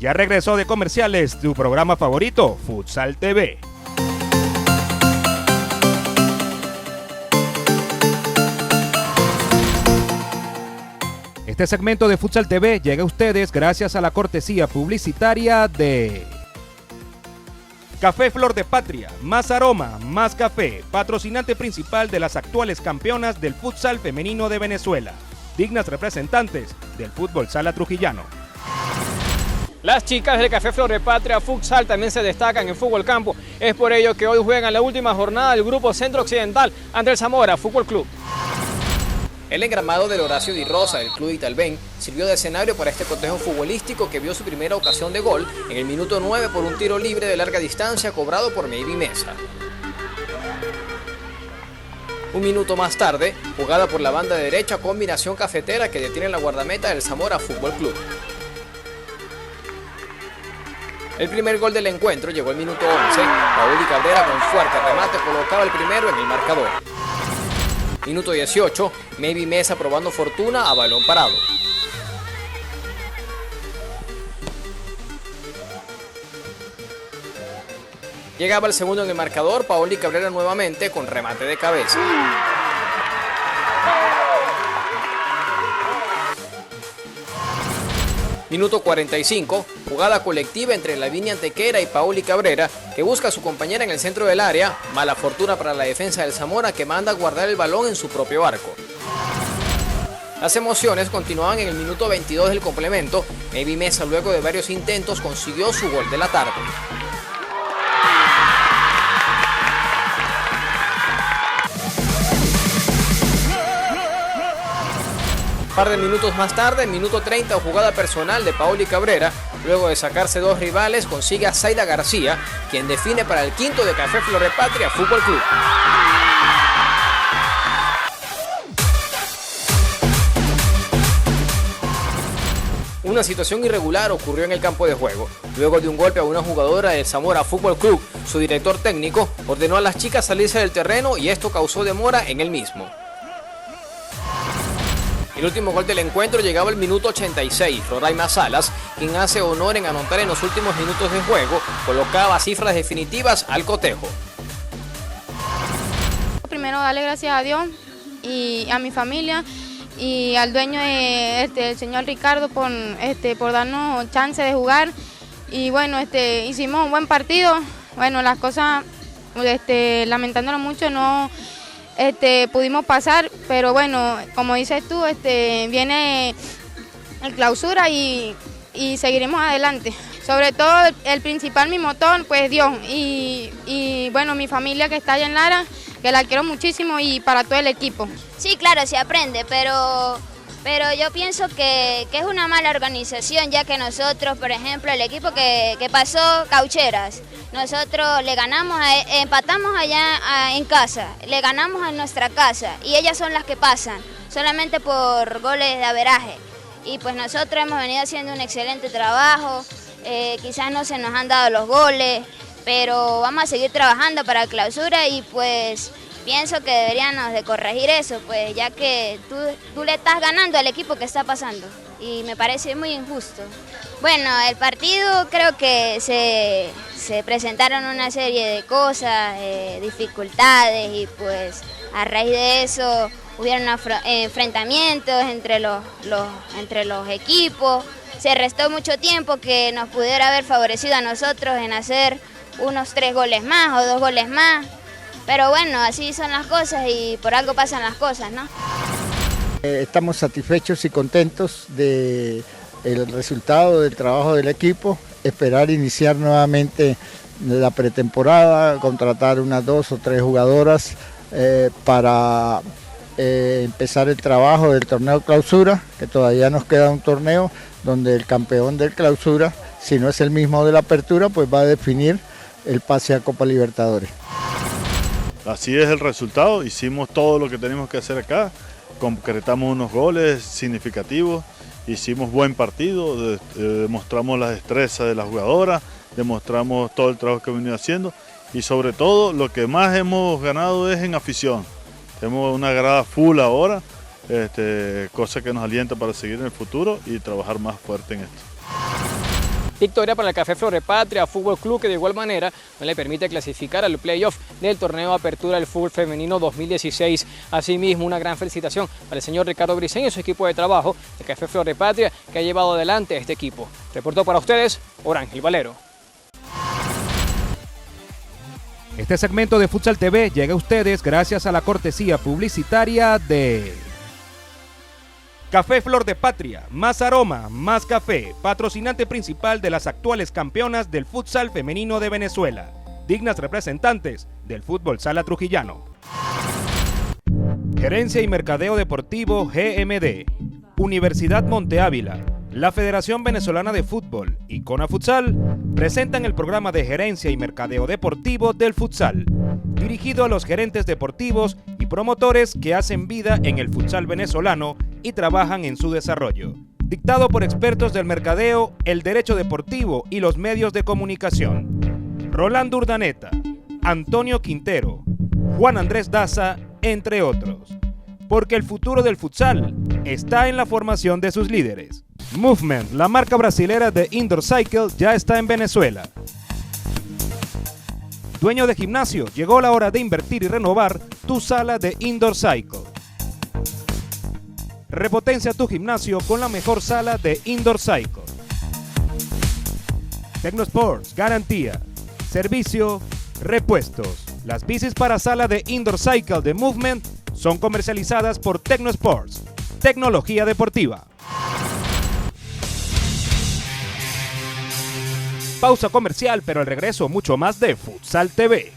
Ya regresó de comerciales tu programa favorito, Futsal TV. Este segmento de Futsal TV llega a ustedes gracias a la cortesía publicitaria de Café Flor de Patria, más aroma, más café, patrocinante principal de las actuales campeonas del futsal femenino de Venezuela, dignas representantes del fútbol sala trujillano. Las chicas del Café Flor de Patria Futsal también se destacan en fútbol campo. Es por ello que hoy juegan la última jornada del grupo Centro Occidental ante el Zamora Fútbol Club. El engramado del Horacio Di Rosa del Club Italben sirvió de escenario para este cotejo futbolístico que vio su primera ocasión de gol en el minuto 9 por un tiro libre de larga distancia cobrado por Maybe Mesa. Un minuto más tarde, jugada por la banda derecha, combinación cafetera que detiene la guardameta del Zamora Fútbol Club. El primer gol del encuentro llegó al minuto 11, Pauli Cabrera con fuerte remate colocaba el primero en el marcador. Minuto 18, Maybe Mesa probando fortuna a balón parado. Llegaba el segundo en el marcador, Paoli Cabrera nuevamente con remate de cabeza. Minuto 45, jugada colectiva entre Lavinia Antequera y Paoli Cabrera, que busca a su compañera en el centro del área. Mala fortuna para la defensa del Zamora, que manda a guardar el balón en su propio arco. Las emociones continuaban en el minuto 22 del complemento. Maybe Mesa, luego de varios intentos, consiguió su gol de la tarde. Un par de minutos más tarde, en minuto 30, jugada personal de Paoli Cabrera. Luego de sacarse dos rivales, consigue a Zaida García, quien define para el quinto de Café Flor de Patria Fútbol Club. Una situación irregular ocurrió en el campo de juego. Luego de un golpe a una jugadora del Zamora Fútbol Club, su director técnico ordenó a las chicas salirse del terreno y esto causó demora en el mismo. El último gol del encuentro llegaba al minuto 86. Roraima Salas, quien hace honor en anotar en los últimos minutos de juego, colocaba cifras definitivas al cotejo. Primero darle gracias a Dios y a mi familia y al dueño, el señor Ricardo, por darnos chance de jugar. Y bueno, hicimos un buen partido. Bueno, las cosas, lamentándolo mucho, no pudimos pasar, pero bueno, como dices tú, viene el clausura y seguiremos adelante. Sobre todo el principal, mi motor, pues Dios, y bueno, mi familia que está allá en Lara, que la quiero muchísimo, y para todo el equipo. Sí, claro, se aprende, pero yo pienso que es una mala organización, ya que nosotros, por ejemplo, el equipo que pasó, Caucheras, nosotros le ganamos, empatamos allá en casa, le ganamos en nuestra casa y ellas son las que pasan, solamente por goles de averaje. Y pues nosotros hemos venido haciendo un excelente trabajo, quizás no se nos han dado los goles, pero vamos a seguir trabajando para la clausura y pues pienso que deberíamos de corregir eso, pues ya que tú le estás ganando al equipo que está pasando y me parece muy injusto. Bueno, el partido creo que se presentaron una serie de cosas, dificultades y pues a raíz de eso hubieron enfrentamientos entre los equipos. Se restó mucho tiempo que nos pudiera haber favorecido a nosotros en hacer unos 3 goles más o 2 goles más. Pero bueno, así son las cosas y por algo pasan las cosas, ¿no? Estamos satisfechos y contentos del resultado del trabajo del equipo. Esperar iniciar nuevamente la pretemporada, contratar unas 2 o 3 jugadoras para empezar el trabajo del torneo clausura, que todavía nos queda un torneo donde el campeón del clausura, si no es el mismo de la apertura, pues va a definir el pase a Copa Libertadores. Así es el resultado, hicimos todo lo que tenemos que hacer acá, concretamos unos goles significativos, hicimos buen partido, demostramos la destreza de la jugadora, demostramos todo el trabajo que hemos venido haciendo y sobre todo lo que más hemos ganado es en afición. Tenemos una grada full ahora, cosa que nos alienta para seguir en el futuro y trabajar más fuerte en esto. Victoria para el Café Florepatria Fútbol Club, que de igual manera no le permite clasificar al playoff del torneo Apertura del Fútbol Femenino 2016. Asimismo, una gran felicitación para el señor Ricardo Briceño y su equipo de trabajo de Café Florepatria, que ha llevado adelante a este equipo. Reportó para ustedes Orángel Valero. Este segmento de Futsal TV llega a ustedes gracias a la cortesía publicitaria de Café Flor de Patria, más aroma, más café, patrocinante principal de las actuales campeonas del futsal femenino de Venezuela, dignas representantes del fútbol sala trujillano. Gerencia y Mercadeo Deportivo GMD, Universidad Monte Ávila, la Federación Venezolana de Fútbol y CONA Futsal presentan el programa de Gerencia y Mercadeo Deportivo del Futsal, dirigido a los gerentes deportivos y promotores que hacen vida en el futsal venezolano y trabajan en su desarrollo. Dictado por expertos del mercadeo, el derecho deportivo y los medios de comunicación. Rolando Urdaneta, Antonio Quintero, Juan Andrés Daza, entre otros. Porque el futuro del futsal está en la formación de sus líderes. Movement, la marca brasilera de Indoor Cycle, ya está en Venezuela. Dueño de gimnasio, llegó la hora de invertir y renovar tu sala de Indoor Cycle. Repotencia tu gimnasio con la mejor sala de Indoor Cycle. Tecnosports, garantía, servicio, repuestos. Las bicis para sala de Indoor Cycle de Movement son comercializadas por Tecnosports, tecnología deportiva. Pausa comercial, pero al regreso mucho más de Futsal TV.